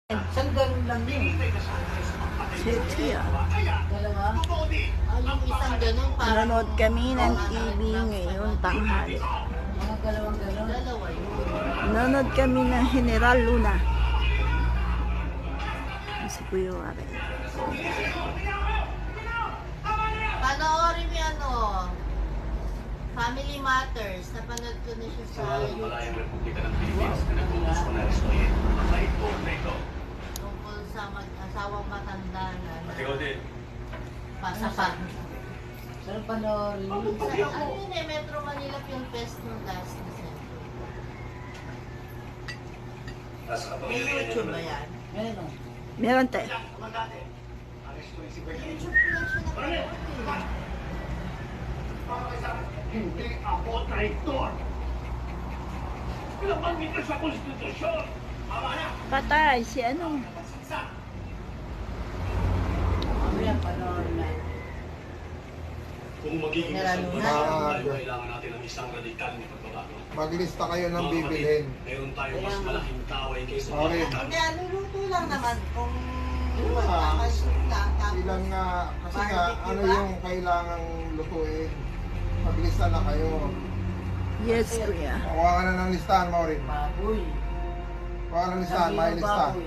Saan ganun lang yun? Sexy ah. Dalawa? Yung isang ganun para Nanonood kami ng TV ngayon tanghali. Mga dalawang ganun. dalawa yun. Nanonood kami ng General Luna. Si Kuya Warren. Panoorin mo yan Family Matters. Napanood ko na siya sa YouTube. Malayang Republika ng Pilipinas na nag-utos ko na reskuhin ang maitong na ito. Tungkol sa mag-asawang matanda na At ikaw din, pasapat. Saan panoorin? Ano yun Metro Manila Film Fest nung last December. nasa May kapamilya niyo YouTube ba naman. yan? Meron. Meron tayo. YouTube ko lang siya napanood Hindi ako traitor! Pinabanggit ka sa konstitusyon! Tama na! Patay si ano. Mamaya panoorin na. Kung magiging Meron isang na. bansa tayo, kailangan natin ng isang radikal na pagbabago. Maglista kayo ng Mga bibilhin. kapatid, Meron tayong mas malaking taway kaysa Okay. Hindi, luluto lang naman kung Ah, magkakashoot lang. Tapos, Ilan nga, kasi nga, barbecue ano ba? yung kailangang lutuin. Maglista na kayo. Yes, Kuya. Kuha ka na ng listahan, Maureen. Baboy. Kuha ka ng listahan, may Sabi ng lista. baboy.